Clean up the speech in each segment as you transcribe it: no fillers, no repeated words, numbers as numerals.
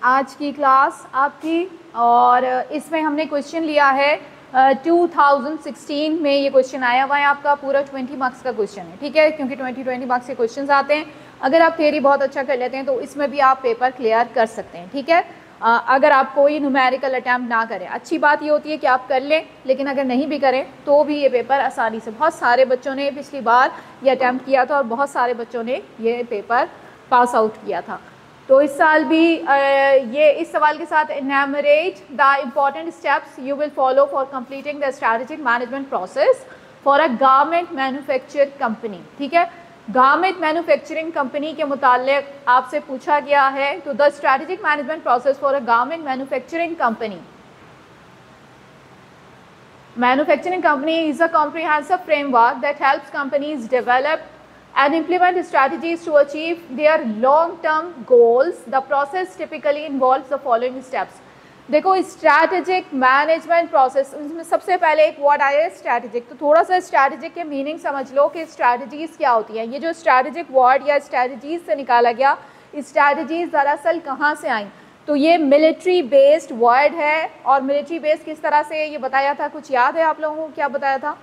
आज की क्लास आपकी, और इसमें हमने क्वेश्चन लिया है 2016 में ये क्वेश्चन आया हुआ है आपका, पूरा 20 मार्क्स का क्वेश्चन है, ठीक है, क्योंकि 20 मार्क्स के क्वेश्चन आते हैं। अगर आप थ्योरी बहुत अच्छा कर लेते हैं तो इसमें भी आप पेपर क्लियर कर सकते हैं, ठीक है। अगर आप कोई न्यूमेरिकल अटैम्प्ट ना करें, अच्छी बात ये होती है कि आप कर लें, लेकिन अगर नहीं भी करें तो भी ये पेपर आसानी से, बहुत सारे बच्चों ने पिछली बार ये अटैम्प्ट किया था और बहुत सारे बच्चों ने ये पेपर पास आउट किया था। तो इस साल भी ये इस सवाल के साथ, enumerate the important steps you will follow for completing the strategic management process for a garment manufacture company, ठीक है। गारमेंट मैन्युफैक्चरिंग कंपनी के मुताल्लिक आपसे पूछा गया है, तो the strategic management process for a garment manufacturing company. Manufacturing company is a comprehensive framework that helps companies develop and implement strategies to achieve their long-term goals. The process typically involves the following steps. देखो, strategic management process, इसमें सबसे पहले एक word आया है strategic, तो थोड़ा सा स्ट्रैटेजिक के मीनिंग समझ लो कि स्ट्रैटेजीज क्या होती हैं। ये जो स्ट्रैटेजिक वर्ड या स्ट्रैटेजीज से निकाला गया, स्ट्रैटेजीज दरअसल कहाँ से आई, तो ये मिलिट्री बेस्ड वर्ड है। और मिलिट्री बेस्ड किस तरह से ये बताया था, कुछ याद है आप लोगों को क्या बताया था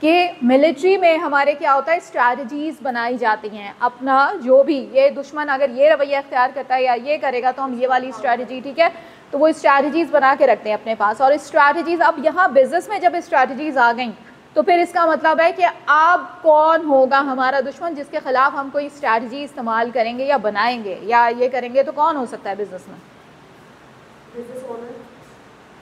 कि मिलिट्री में हमारे क्या होता है, स्ट्रैटेजीज बनाई जाती हैं। अपना जो भी ये दुश्मन अगर ये रवैया अख्तियार करता है या ये करेगा तो हम ये वाली स्ट्रैटेजी, ठीक है, तो वो स्ट्रैटेजीज बना के रखते हैं अपने पास। और स्ट्रैटेजीज, अब यहाँ बिजनेस में जब स्ट्रैटेजीज आ गई तो फिर इसका मतलब है कि अब कौन होगा हमारा दुश्मन जिसके खिलाफ हम कोई स्ट्रैटेजी इस्तेमाल करेंगे या बनाएंगे या ये करेंगे, तो कौन हो सकता है बिजनेस में? बिजनेस ओनर,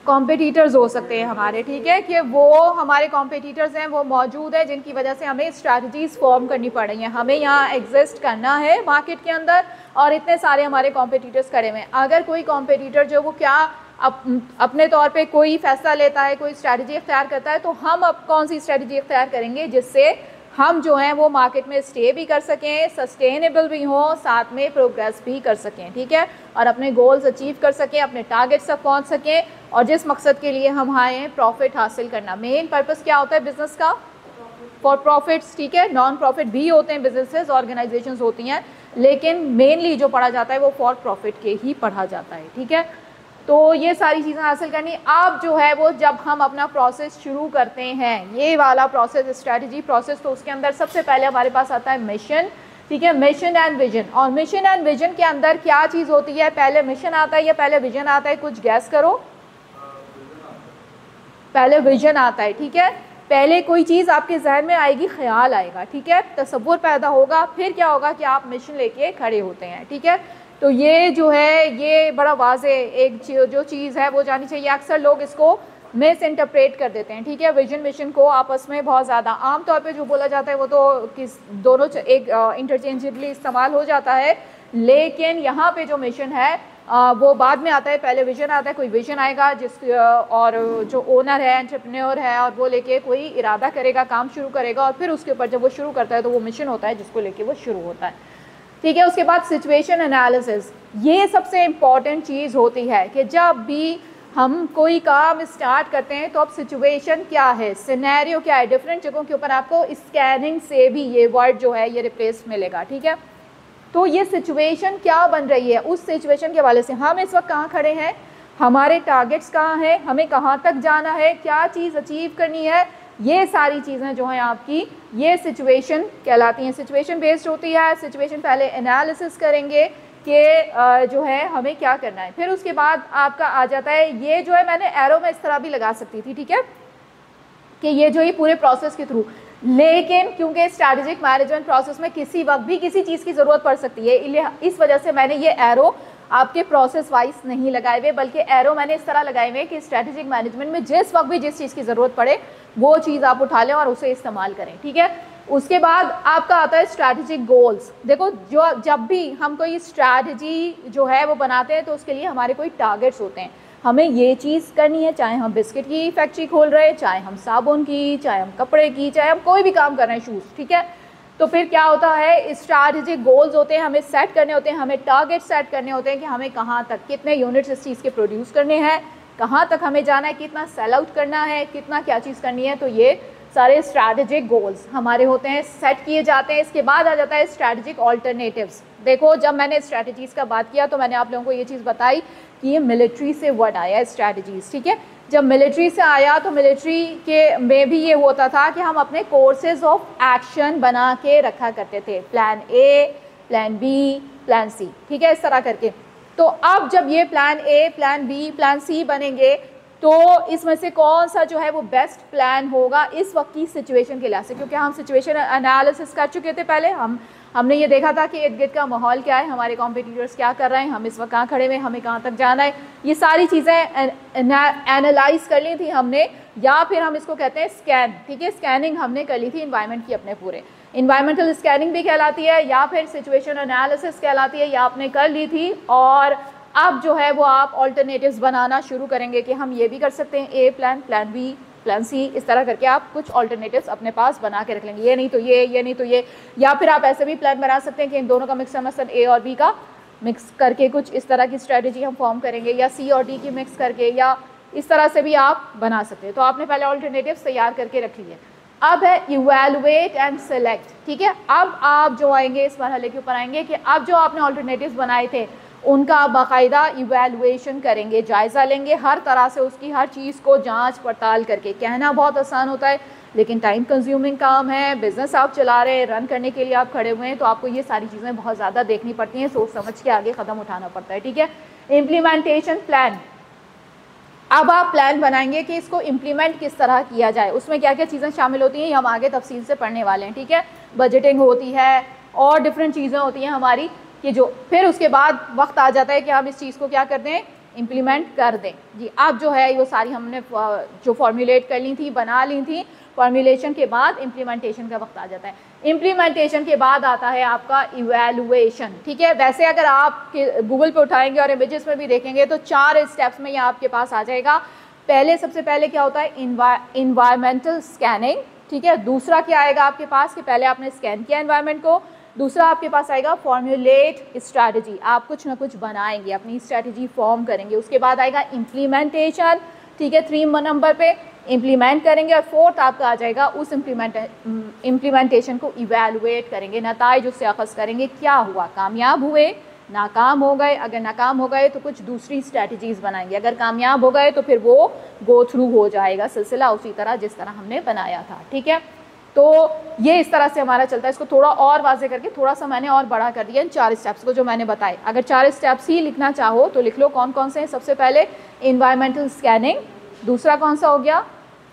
कॉम्पिटिटर्स हो सकते हैं हमारे, ठीक है, कि वो हमारे कॉम्पिटिटर्स हैं, वो मौजूद है जिनकी वजह से हमें स्ट्रैटेजीज फॉर्म करनी पड़ रही हैं। हमें यहाँ एग्जिस्ट करना है मार्केट के अंदर और इतने सारे हमारे कॉम्पिटिटर्स खड़े हुए हैं। अगर कोई कॉम्पिटिटर जो वो क्या अपने तौर पे कोई फैसला लेता है, कोई स्ट्रैटेजी इख्तियार करता है, तो हम अब कौन सी स्ट्रैटेजी इख्तियार करेंगे जिससे हम जो हैं वो मार्केट में स्टे भी कर सकें, सस्टेनेबल भी हों, साथ में प्रोग्रेस भी कर सकें, ठीक है, और अपने गोल्स अचीव कर सकें, अपने टारगेट्स तक पहुंच सकें, और जिस मकसद के लिए हम आए हैं, प्रॉफिट हासिल करना। मेन पर्पस क्या होता है बिजनेस का? फॉर प्रॉफिट्स, ठीक है। नॉन प्रॉफिट भी होते हैं बिजनेसेस, ऑर्गेनाइजेशंस होती हैं, लेकिन मेनली जो पढ़ा जाता है वो फॉर प्रॉफिट के ही पढ़ा जाता है, ठीक है। तो ये सारी चीज़ें हासिल करनी। अब जो है वो जब हम अपना प्रोसेस शुरू करते हैं, ये वाला प्रोसेस, स्ट्रैटेजी प्रोसेस, तो उसके अंदर सबसे पहले हमारे पास आता है मिशन, ठीक है, मिशन एंड विजन। और मिशन एंड विजन के अंदर क्या चीज़ होती है? पहले मिशन आता है या पहले विजन आता है? कुछ गैस करो। पहले विजन आता है, ठीक है। पहले कोई चीज़ आपके जहन में आएगी, ख्याल आएगा, ठीक है, तसव्वुर पैदा होगा, फिर क्या होगा कि आप मिशन लेके खड़े होते हैं, ठीक है। तो ये जो है ये बड़ा वाज़े एक जो चीज़ है वो जानी चाहिए। अक्सर लोग इसको मिस इंटरप्रेट कर देते हैं, ठीक है, विजन मिशन को आपस में बहुत ज़्यादा। आम तौर पे जो बोला जाता है वो तो किस दोनों एक इंटरचेंजेबली इस्तेमाल हो जाता है, लेकिन यहाँ पे जो मिशन है वो बाद में आता है, पहले विजन आता है। कोई विजन आएगा जिस और जो ओनर है, एंटरप्रेन्योर है, और वो लेके कोई इरादा करेगा, काम शुरू करेगा, और फिर उसके ऊपर जब वो शुरू करता है तो वो मिशन होता है जिसको लेके वो शुरू होता है, ठीक है। उसके बाद सिचुएशन एनालिसिस, ये सबसे इम्पॉर्टेंट चीज़ होती है कि जब भी हम कोई काम स्टार्ट करते हैं तो अब सिचुएशन क्या है, सिनेरियो क्या है। डिफरेंट जगहों के ऊपर आपको स्कैनिंग से भी ये वर्ड जो है ये रिप्लेस मिलेगा, ठीक है। तो ये सिचुएशन क्या बन रही है, उस सिचुएशन के हवाले से हम इस वक्त कहाँ खड़े हैं, हमारे टारगेट्स कहाँ हैं, हमें कहाँ तक जाना है, क्या चीज़ अचीव करनी है, ये सारी चीज़ें जो हैं आपकी ये सिचुएशन कहलाती हैं। सिचुएशन बेस्ड होती है। सिचुएशन पहले एनालिसिस करेंगे कि जो है हमें क्या करना है, फिर उसके बाद आपका आ जाता है, ये जो है मैंने एरो में इस तरह भी लगा सकती थी, ठीक है, कि ये जो ये पूरे प्रोसेस के थ्रू, लेकिन क्योंकि स्ट्रैटेजिक मैनेजमेंट प्रोसेस में किसी वक्त भी किसी चीज़ की ज़रूरत पड़ सकती है, इस वजह से मैंने ये एरो आपके प्रोसेस वाइज नहीं लगाए हुए, बल्कि एरो मैंने इस तरह लगाए हुए कि स्ट्रैटेजिक मैनेजमेंट में जिस वक्त भी जिस चीज़ की ज़रूरत पड़े वो चीज़ आप उठा लें और उसे इस्तेमाल करें, ठीक है। उसके बाद आपका आता है स्ट्रैटेजिक गोल्स। देखो, जो जब भी हम कोई स्ट्रैटेजी जो है वो बनाते हैं तो उसके लिए हमारे कोई टारगेट्स होते हैं, हमें ये चीज़ करनी है, चाहे हम बिस्किट की फैक्ट्री खोल रहे हैं, चाहे हम साबुन की, चाहे हम कपड़े की, चाहे हम कोई भी काम कर रहे हैं, शूज़, ठीक है। तो फिर क्या होता है, स्ट्रैटेजिक गोल्स होते हैं, हमें सेट करने होते हैं, हमें टारगेट सेट करने होते हैं कि हमें कहाँ तक, कितने यूनिट्स इस चीज़ के प्रोड्यूस करने हैं, कहाँ तक हमें जाना है, कितना सेल आउट करना है, कितना क्या चीज़ करनी है। तो ये सारे स्ट्रैटेजिक गोल्स हमारे होते हैं, सेट किए जाते हैं। इसके बाद आ जाता है स्ट्रैटेजिक ऑल्टरनेटिव्स। देखो जब मैंने स्ट्रैटेजीज़ का बात किया तो मैंने आप लोगों को ये चीज़ बताई कि ये मिलिट्री से वर्ड आया है स्ट्रैटेजीज़, ठीक है। जब मिलिट्री से आया तो मिलिट्री के में भी ये होता था कि हम अपने कोर्सेज ऑफ एक्शन बना के रखा करते थे, plan A, plan B, plan C, ठीक है, इस तरह करके। तो अब जब ये plan A, plan B, plan C बनेंगे तो इसमें से कौन सा जो है वो बेस्ट प्लान होगा इस वक्त की सिचुएशन के लिहाज से, क्योंकि हम सिचुएशन एनालिसिस कर चुके थे पहले। हमने ये देखा था कि इर्द गिर्द का माहौल क्या है, हमारे कॉम्पिटिटर्स क्या कर रहे हैं, हम इस वक्त कहाँ खड़े हुए, हमें कहाँ तक जाना है, ये सारी चीज़ें एनालाइज कर ली थी हमने, या फिर हम इसको कहते हैं स्कैन, ठीक है। स्कैनिंग हमने कर ली थी इन्वायरमेंट की अपने पूरे, इन्वायरमेंटल स्कैनिंग भी कहलाती है या फिर सिचुएशन एनालिसिस कहलाती है, या आपने कर ली थी। और अब जो है वो आप ऑल्टरनेटिव्स बनाना शुरू करेंगे कि हम ये भी कर सकते हैं, A plan, plan B, plan C, इस तरह करके आप कुछ ऑल्टरनेटिव्स अपने पास बना के रख लेंगे, ये नहीं तो ये नहीं तो ये। या फिर आप ऐसे भी प्लान बना सकते हैं कि इन दोनों का मिक्स, मसलन ए और बी का मिक्स करके कुछ इस तरह की स्ट्रेटजी हम फॉर्म करेंगे, या सी और डी की मिक्स करके, या इस तरह से भी आप बना सकते हैं। तो आपने पहले ऑल्टरनेटिव्स तैयार करके रख लिए। अब है इवैल्यूएट एंड सेलेक्ट, ठीक है। अब आप जो आएंगे इस मरहले के ऊपर आएंगे कि अब जो आपने ऑल्टरनेटिव्स बनाए थे उनका आप बाकायदा इवैल्यूएशन करेंगे, जायज़ा लेंगे हर तरह से, उसकी हर चीज़ को जांच पड़ताल करके। कहना बहुत आसान होता है लेकिन टाइम कंज्यूमिंग काम है, बिज़नेस आप चला रहे हैं, रन करने के लिए आप खड़े हुए हैं, तो आपको ये सारी चीज़ें बहुत ज़्यादा देखनी पड़ती हैं, सोच समझ के आगे कदम उठाना पड़ता है, ठीक है। इम्प्लीमेंटेशन प्लान, अब आप प्लान बनाएंगे कि इसको इम्प्लीमेंट किस तरह किया जाए, उसमें क्या क्या चीज़ें शामिल होती हैं ये हम आगे तफसील से पढ़ने वाले हैं, ठीक है। बजटिंग होती है और डिफरेंट चीज़ें होती हैं हमारी कि जो फिर उसके बाद वक्त आ जाता है कि हम इस चीज़ को क्या कर दें, इम्प्लीमेंट कर दें जी। अब जो है वो सारी हमने जो फॉर्मुलेट कर ली थी, बना ली थी, फॉर्मुलेशन के बाद इम्प्लीमेंटेशन का वक्त आ जाता है। इम्प्लीमेंटेशन के बाद आता है आपका इवैल्यूएशन, ठीक है। वैसे अगर आप गूगल पे उठाएंगे और इमेजेस में भी देखेंगे तो 4 स्टेप्स में ये आपके पास आ जाएगा। पहले सबसे पहले क्या होता है, इन्वायरमेंटल स्कैनिंग, ठीक है। दूसरा क्या आएगा आपके पास कि पहले आपने स्कैन किया एनवायरनमेंट को। दूसरा आपके पास आएगा फॉर्मुलेट स्ट्रैटेजी, आप कुछ ना कुछ बनाएंगे, अपनी स्ट्रैटेजी फॉर्म करेंगे। उसके बाद आएगा इम्प्लीमेंटेशन, ठीक है, 3 नंबर पे इम्प्लीमेंट करेंगे। और 4th आपका आ जाएगा उस इम्प्लीमेंटेशन को इवैल्यूएट करेंगे, नताइज उससे अखज़ करेंगे, क्या हुआ, कामयाब हुए, नाकाम हो गए। अगर नाकाम हो गए तो कुछ दूसरी स्ट्रैटेजीज़ बनाएंगे, अगर कामयाब हो गए तो फिर वो गो थ्रू हो जाएगा सिलसिला उसी तरह जिस तरह हमने बनाया था, ठीक है। तो ये इस तरह से हमारा चलता है। इसको थोड़ा और वाज़े करके थोड़ा सा मैंने और बड़ा कर दिया इन 4 स्टेप्स को जो मैंने बताए। अगर 4 स्टेप्स ही लिखना चाहो तो लिख लो कौन कौन से हैं। सबसे पहले इन्वायरमेंटल स्कैनिंग, दूसरा कौन सा हो गया,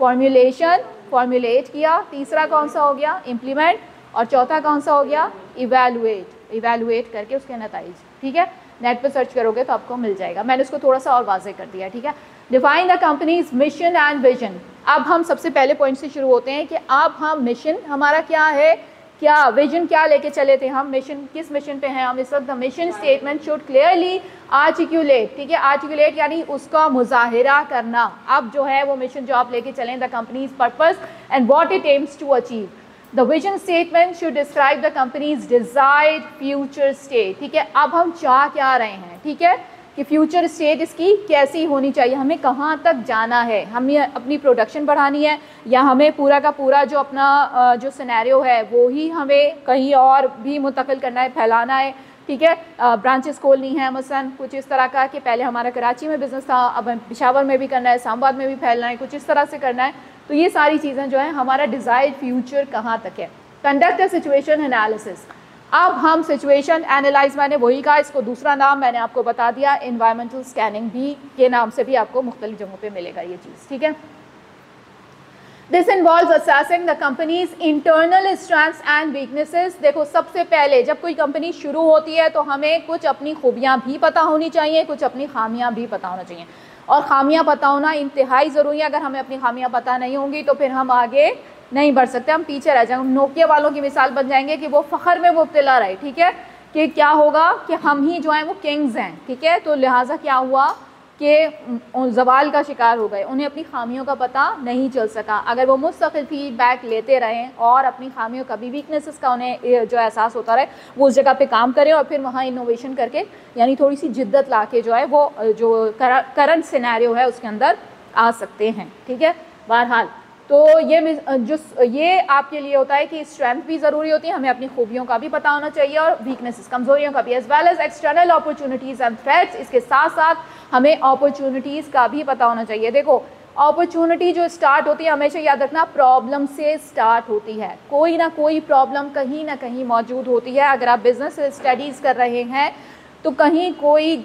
फॉर्मुलेशन, फॉर्मुलेट किया। तीसरा कौन सा हो गया, इम्प्लीमेंट। और चौथा कौन सा हो गया, इवैल्यूएट, इवैल्यूएट करके उसके नताइज, ठीक है। नेट पे सर्च करोगे तो आपको मिल जाएगा। मैंने उसको थोड़ा सा और वाज़े कर दिया, ठीक है। Define the companies mission and vision. अब हम सबसे पहले पॉइंट से शुरू होते हैं कि अब हम मिशन हमारा क्या है, क्या विजन क्या लेके चले थे हम, मिशन किस मिशन पे हैं हम इस वक्त। The mission statement should clearly articulate, ठीक है। आर्टिकुलेट यानी उसका मुजाहिरा करना। अब जो है वो मिशन जो आप लेके चलें, the company's purpose and what it aims to achieve. The vision statement should describe the company's desired future state, ठीक है। अब हम चाह क्या रहे हैं, ठीक है, कि फ्यूचर स्टेट इसकी कैसी होनी चाहिए, हमें कहाँ तक जाना है, हमें अपनी प्रोडक्शन बढ़ानी है या हमें पूरा का पूरा जो अपना जो सिनेरियो है वो ही हमें कहीं और भी मुंतकिल करना है, फैलाना है, ठीक है। ब्रांचेस खोलनी है मसलन, कुछ इस तरह का कि पहले हमारा कराची में बिज़नेस था, अब पेशावर में भी करना है, इस्लामाबाद में भी फैलना है, कुछ इस तरह से करना है। तो ये सारी चीज़ें जो है हमारा डिज़ायर्ड फ्यूचर कहाँ तक है। Conduct a situation analysis. अब हम सिचुएशन एनालाइज, मैंने वही कहा, इसको दूसरा नाम मैंने आपको बता दिया, इन्वायरमेंटल स्कैनिंग भी के नाम से भी आपको मुख्तलिफ जगहों पे मिलेगा ये चीज़, ठीक है। This involves assessing the companies internal strengths and weaknesses. देखो सबसे पहले जब कोई कंपनी शुरू होती है तो हमें कुछ अपनी खूबियाँ भी पता होनी चाहिए, कुछ अपनी खामियाँ भी पता होना चाहिए। और खामियाँ पता होना इंतहाई ज़रूरी है। अगर हमें अपनी खामियाँ पता नहीं होंगी तो फिर हम आगे नहीं बढ़ सकते, हम पीछे रह जाएंगे। नोकिया वालों की मिसाल बन जाएंगे कि वो फ़ख्र में मुब्तला रहे, ठीक है, कि क्या होगा कि हम ही जो हैं वो किंग्स हैं, ठीक है। तो लिहाजा क्या हुआ कि ज़वाल का शिकार हो गए, उन्हें अपनी खामियों का पता नहीं चल सका। अगर वो मुस्तकिल फीडबैक लेते रहें और अपनी खामियों का भी, वीकनेसेस का उन्हें जो एहसास होता रहे, वो उस जगह पे काम करें और फिर वहाँ इनोवेशन करके यानी थोड़ी सी जिद्दत ला के जो है वो जो करंट सिनेरियो है उसके अंदर आ सकते हैं, ठीक है। बहरहाल तो ये आपके लिए होता है कि स्ट्रेंथ भी ज़रूरी होती है, हमें अपनी खूबियों का भी पता होना चाहिए और वीकनेसेस, कमज़ोरियों का भी, as well as external opportunities and threats. इसके साथ साथ हमें अपॉर्चुनिटीज़ का भी पता होना चाहिए। देखो, अपॉर्चुनिटी जो स्टार्ट होती है, हमेशा याद रखना, प्रॉब्लम से स्टार्ट होती है। कोई ना कोई प्रॉब्लम कहीं ना कहीं मौजूद होती है। अगर आप बिजनेस स्टडीज़ कर रहे हैं तो कहीं कोई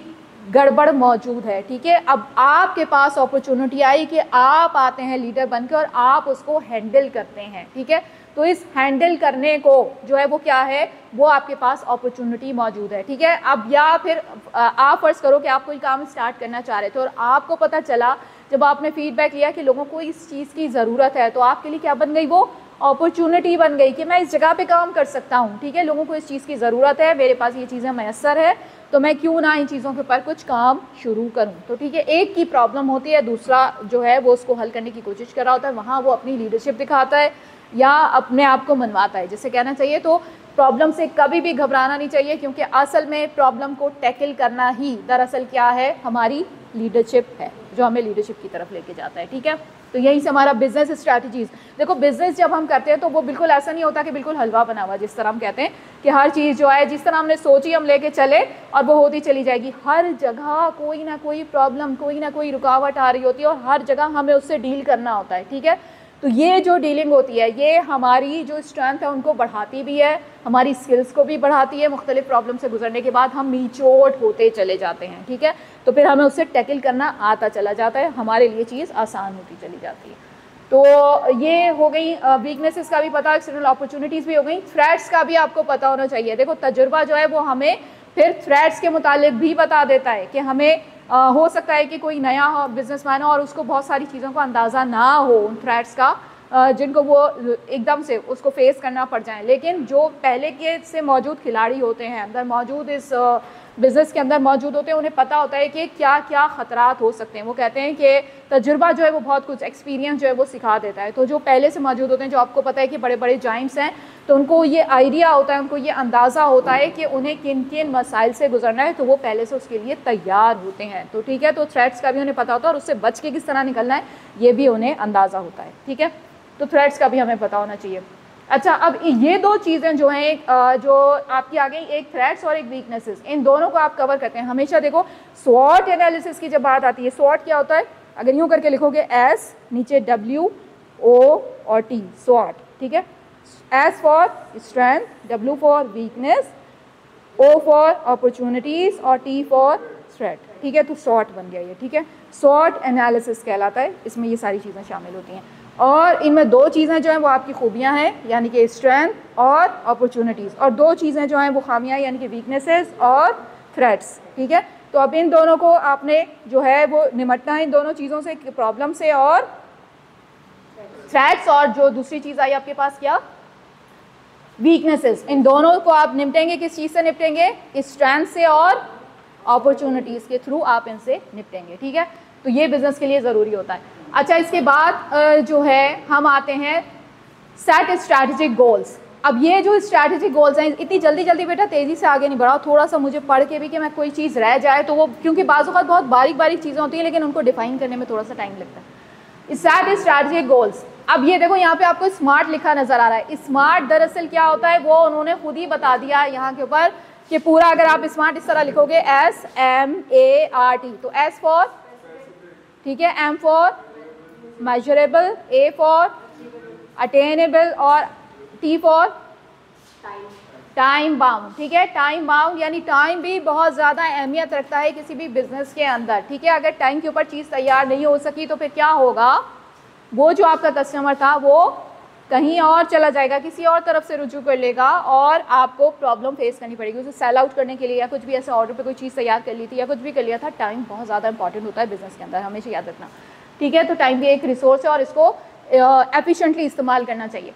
गड़बड़ मौजूद है, ठीक है। अब आपके पास अपॉर्चुनिटी आई कि आप आते हैं लीडर बनकर और आप उसको हैंडल करते हैं, ठीक है। तो इस हैंडल करने को जो है वो क्या है, वो आपके पास अपॉर्चुनिटी मौजूद है, ठीक है। अब या फिर आप फर्ज करो कि आप कोई काम स्टार्ट करना चाह रहे थे और आपको पता चला जब आपने फीडबैक लिया कि लोगों को इस चीज़ की ज़रूरत है, तो आपके लिए क्या बन गई, वो अपॉर्चुनिटी बन गई कि मैं इस जगह पे काम कर सकता हूँ, ठीक है। लोगों को इस चीज़ की ज़रूरत है, मेरे पास ये चीज़ें मैसर है, तो मैं क्यों ना इन चीज़ों के ऊपर कुछ काम शुरू करूँ। तो ठीक है, एक की प्रॉब्लम होती है, दूसरा जो है वो उसको हल करने की कोशिश कर रहा होता है, वहाँ वो अपनी लीडरशिप दिखाता है या अपने आप को मनवाता है, जिसे कहना चाहिए। तो प्रॉब्लम से कभी भी घबराना नहीं चाहिए, क्योंकि असल में प्रॉब्लम को टैकल करना ही दरअसल क्या है, हमारी लीडरशिप है, जो हमें लीडरशिप की तरफ लेके जाता है, ठीक है। तो यही से हमारा बिजनेस स्ट्रैटेजीज। देखो, बिजनेस जब हम करते हैं तो वो बिल्कुल ऐसा नहीं होता कि बिल्कुल हलवा बना हुआ, जिस तरह हम कहते हैं कि हर चीज़ जो है जिस तरह हमने सोची हम लेके चले और वो होती चली जाएगी। हर जगह कोई ना कोई प्रॉब्लम, कोई ना कोई रुकावट आ रही होती है और हर जगह हमें उससे डील करना होता है, ठीक है। तो ये जो डीलिंग होती है ये हमारी जो स्ट्रेंथ है उनको बढ़ाती भी है, हमारी स्किल्स को भी बढ़ाती है। मुख्तलिफ प्रॉब्लम से गुजरने के बाद हम नीचोट होते चले जाते हैं, ठीक है। तो फिर हमें उससे टैकल करना आता चला जाता है, हमारे लिए चीज़ आसान होती चली जाती है। तो ये हो गई वीकनेसेस का भी पता, एक्सटर्नल अपॉर्चुनिटीज़ भी हो गई, थ्रेट्स का भी आपको पता होना चाहिए। देखो, तजुर्बा जो है वो हमें फिर थ्रेट्स के मुतालिक भी बता देता है कि हमें हो सकता है कि कोई नया बिजनेसमैन हो और उसको बहुत सारी चीज़ों का अंदाज़ा ना हो, उन थ्रेट्स का, जिनको वो एकदम से उसको फेस करना पड़ जाए। लेकिन जो पहले के से मौजूद खिलाड़ी होते हैं, अंदर मौजूद इस बिज़नेस के अंदर मौजूद होते हैं, उन्हें पता होता है कि क्या क्या ख़तरात हो सकते हैं। वो कहते हैं कि तजुर्बा जो है वो बहुत कुछ, एक्सपीरियंस जो है वो सिखा देता है। तो जो पहले से मौजूद होते हैं, जो आपको पता है कि बड़े बड़े जाइंट्स हैं, तो उनको ये आइडिया होता है, उनको ये अंदाज़ा होता है कि उन्हें किन किन मसाइल से गुजरना है, तो वो पहले से उसके लिए तैयार होते हैं। तो ठीक है, तो थ्रेट्स का भी उन्हें पता होता है और उससे बच के किस तरह निकलना है ये भी उन्हें अंदाज़ा होता है, ठीक है। तो थ्रेट्स का भी हमें पता होना चाहिए। अच्छा, अब ये दो चीज़ें जो हैं, जो आपकी आ गई, एक थ्रेट्स और एक वीकनेसेस, इन दोनों को आप कवर करते हैं हमेशा। देखो, स्वॉट एनालिसिस की जब बात आती है, स्वॉट क्या होता है, अगर यूँ करके लिखोगे एस, नीचे W O और T, स्वॉट, ठीक है। S for strength, W for weakness, O for opportunities और T फॉर थ्रेट, ठीक है। तो स्वॉट बन गया ये, ठीक है। स्वॉट एनालिसिस कहलाता है, इसमें ये सारी चीज़ें शामिल होती हैं। और इनमें दो चीज़ें जो हैं वो आपकी खूबियां हैं, यानी कि स्ट्रेंथ और अपॉर्चुनिटीज़, और दो चीज़ें जो हैं वो खामियां, यानी कि वीकनेसेस और थ्रेट्स, ठीक है। तो अब इन दोनों को आपने जो है वो निमटना है, इन दोनों चीज़ों से, प्रॉब्लम से और थ्रेट्स, और जो दूसरी चीज़ आई आपके पास क्या, वीकनेसेस। इन दोनों को आप निपटेंगे, किस चीज़ से निपटेंगे, स्ट्रेंथ से और अपॉर्चुनिटीज़ के थ्रू आप इनसे निपटेंगे, ठीक है। तो ये बिज़नेस के लिए ज़रूरी होता है। अच्छा, इसके बाद जो है हम आते हैं सेट स्ट्रैटेजिक गोल्स। अब ये जो स्ट्रैटेजिक गोल्स हैं, इतनी जल्दी जल्दी बेटा तेज़ी से आगे नहीं बढ़ाओ, थोड़ा सा मुझे पढ़ के भी कि मैं कोई चीज़ रह जाए तो वो, क्योंकि बाज़ औक़ात बहुत बारीक बारीक चीज़ें होती हैं लेकिन उनको डिफाइन करने में थोड़ा सा टाइम लगता है। Set strategic goals. अब ये देखो, यहाँ पे आपको स्मार्ट लिखा नज़र आ रहा है। स्मार्ट दरअसल क्या होता है वो उन्होंने खुद ही बता दिया है यहाँ के ऊपर कि पूरा अगर आप स्मार्ट इस तरह लिखोगे SMART, तो S फॉर, ठीक है, M for measurable, A for attainable और T फॉर टाइम बाउंड, ठीक है। टाइम बाउंड यानी टाइम भी बहुत ज़्यादा अहमियत रखता है किसी भी बिजनेस के अंदर, ठीक है। अगर टाइम के ऊपर चीज़ तैयार नहीं हो सकी तो फिर क्या होगा, वो जो आपका कस्टमर था वो कहीं और चला जाएगा, किसी और तरफ से रुजू कर लेगा और आपको प्रॉब्लम फेस करनी पड़ेगी। उसे सेल आउट करने के लिए या कुछ भी ऐसे ऑर्डर पे कोई चीज़ तैयार कर ली थी या कुछ भी कर लिया था, टाइम बहुत ज़्यादा इंपॉर्टेंट होता है बिजनेस के अंदर, हमेशा याद रखना, ठीक है। तो टाइम भी एक रिसोर्स है और इसको एफिशिएंटली इस्तेमाल करना चाहिए।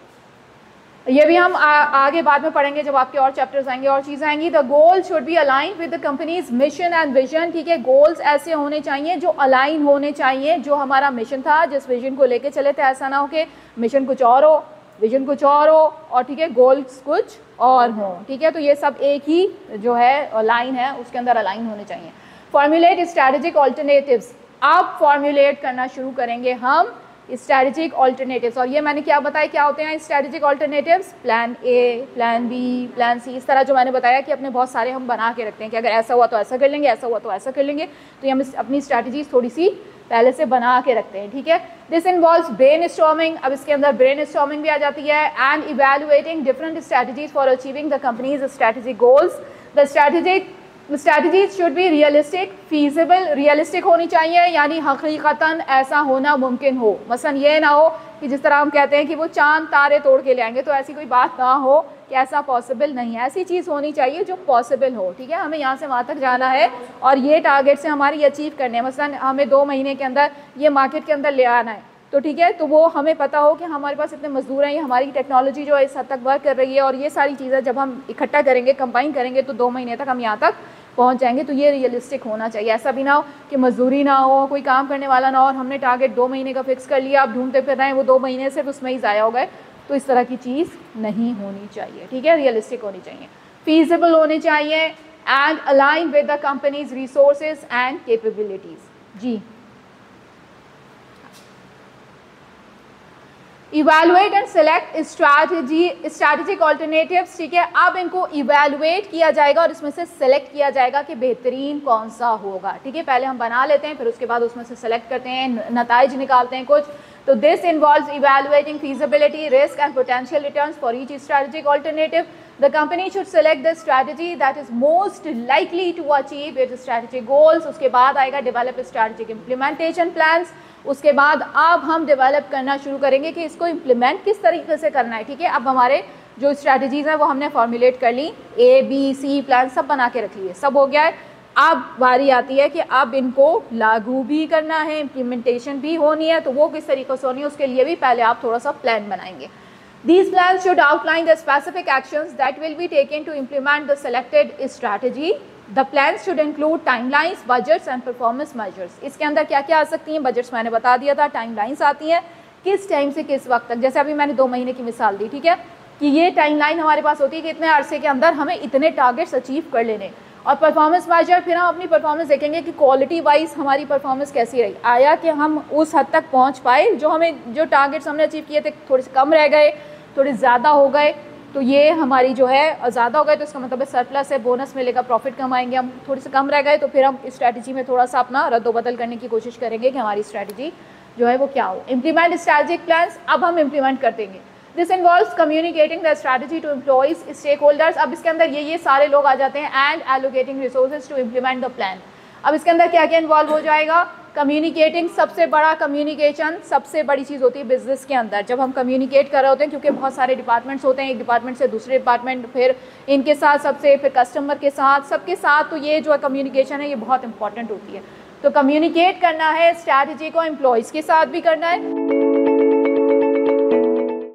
ये भी हम आगे बाद में पढ़ेंगे जब आपके और चैप्टर्स आएंगे और चीज़ें आएंगी। The goal should be align with the companies mission and vision, ठीक है। गोल्स ऐसे होने चाहिए जो अलाइन होने चाहिए, जो हमारा मिशन था, जिस विजन को लेके चले थे, ऐसा ना हो कि मिशन कुछ और हो, विजन कुछ और हो और ठीक है गोल्स कुछ और हो, ठीक है। तो ये सब एक ही जो है लाइन है उसके अंदर अलाइन होने चाहिए। Formulate strategic alternatives. अब फॉर्मुलेट करना शुरू करेंगे हम स्ट्रैटेजिक ऑल्टरनेटिव्स। और ये मैंने क्या बताया क्या होते हैं strategic alternatives, plan A, plan B, plan C, इस तरह जो मैंने बताया कि अपने बहुत सारे हम बना के रखते हैं कि अगर ऐसा हुआ तो ऐसा कर लेंगे, ऐसा हुआ तो ऐसा कर लेंगे। तो ये हम अपनी स्ट्रैटेजीज थोड़ी सी पहले से बना के रखते हैं, ठीक है। दिस इन्वॉल्व्स ब्रेन स्टॉर्मिंग, अब इसके अंदर ब्रेन स्टॉर्मिंग भी आ जाती है, and evaluating different strategies for achieving the companies strategic goals. The strategies should be realistic, feasible, realistic होनी चाहिए, यानी हकीकतन ऐसा होना मुमकिन हो। मसलन ये ना हो कि जिस तरह हम कहते हैं कि वो चांद तारे तोड़ के ले आएंगे, तो ऐसी कोई बात ना हो कि ऐसा पॉसिबल नहीं है। ऐसी चीज़ होनी चाहिए जो पॉसिबल हो, ठीक है। हमें यहाँ से वहाँ तक जाना है और ये टारगेट से हमारे अचीव करने हैं। मसलन हमें 2 महीने के अंदर ये मार्केट के अंदर ले आना है, तो ठीक है, तो वो हमें पता हो कि हमारे पास इतने मजदूर हैं, ये हमारी टेक्नोलॉजी जो है इस हद तक वर्क कर रही है, और ये सारी चीज़ें जब हम इकट्ठा करेंगे, कंबाइन करेंगे, तो 2 महीने तक हम यहाँ तक पहुँच जाएंगे। तो ये रियलिस्टिक होना चाहिए। ऐसा भी ना हो कि मजदूरी ना हो, कोई काम करने वाला ना हो, और हमने टारगेट 2 महीने का फिक्स कर लिया, आप ढूंढते फिर रहे हैं, वो 2 महीने सिर्फ उसमें ही ज़ाया हो गए। तो इस तरह की चीज़ नहीं होनी चाहिए, ठीक है। रियलिस्टिक होनी चाहिए, फीजिबल होनी चाहिए, and align with the company's resources and capabilities. जी, evaluate and select strategic alternatives, ठीक है। अब इनको इवेलुएट किया जाएगा और इसमें से सेलेक्ट किया जाएगा कि बेहतरीन कौन सा होगा, ठीक है। पहले हम बना लेते हैं, फिर उसके बाद उसमें से सेलेक्ट करते हैं, नताइज निकालते हैं कुछ। तो this involves evaluating feasibility, risk and potential returns for each strategic alternative. The company should select the strategy that is most likely to achieve its strategic goals. उसके बाद आएगा डेवलप स्ट्रैटेजिक इम्प्लीमेंटेशन प्लान्स। उसके बाद अब हम develop करना शुरू करेंगे कि इसको इम्प्लीमेंट किस तरीके से करना है, ठीक है। अब हमारे जो स्ट्रैटेजीज़ हैं वो हमने फॉर्मुलेट कर ली, ए बी सी प्लान सब बना के रख लिए, सब हो गया है। अब बारी आती है कि अब इनको लागू भी करना है, इम्प्लीमेंटेशन भी होनी है। तो वो किस तरीके से होनी है, उसके लिए भी पहले आप थोड़ा सा प्लान बनाएंगे। These plans should outline the specific actions that will be taken to implement the selected strategy. The plans should include timelines, budgets and performance measures. इसके अंदर क्या क्या आ सकती हैं, बजट्स मैंने बता दिया था, टाइमलाइंस आती हैं किस टाइम से किस वक्त तक। जैसे अभी मैंने 2 महीने की मिसाल दी, ठीक है, कि ये टाइमलाइन हमारे पास होती है कि इतने अरसे के अंदर हमें इतने टारगेट्स अचीव कर लेने। और परफॉर्मेंस मेजर, फिर हम अपनी परफॉर्मेंस देखेंगे कि क्वालिटी वाइज हमारी परफॉर्मेंस कैसी रही, आया कि हम उस हद तक पहुँच पाए जो टारगेट्स हमने अचीव किए थे, थोड़े से कम रह गए, थोड़े ज़्यादा हो गए। तो ये हमारी जो है ज़्यादा हो गए तो इसका मतलब है सरप्लस है, बोनस मिलेगा, प्रॉफिट कमाएंगे। हम थोड़े से कम रह गए तो फिर हम इस स्ट्रैटेजी में थोड़ा सा अपना रद्दोबदल करने की कोशिश करेंगे कि हमारी स्ट्रैटेजी जो है वो क्या हो। इम्प्लीमेंट स्ट्रैटेजिक प्लान्स, अब हम इम्प्लीमेंट कर देंगे। This involves communicating the strategy to employees, stakeholders. अब इसके अंदर ये सारे लोग आ जाते हैं, and allocating resources to implement the plan. अब इसके अंदर क्या क्या इन्वॉल्व हो जाएगा, कम्युनिकेटिंग, सबसे बड़ा कम्युनिकेशन, सबसे बड़ी चीज़ होती है बिजनेस के अंदर जब हम कम्युनिकेट कर रहे होते हैं, क्योंकि बहुत सारे डिपार्टमेंट्स होते हैं, एक डिपार्टमेंट से दूसरे डिपार्टमेंट, फिर इनके साथ सबसे, फिर कस्टमर के साथ, सबके साथ। तो ये जो है कम्युनिकेशन है ये बहुत इंपॉर्टेंट होती है। तो कम्युनिकेट करना है स्ट्रैटेजी को, एम्प्लॉयज़ के साथ भी करना है।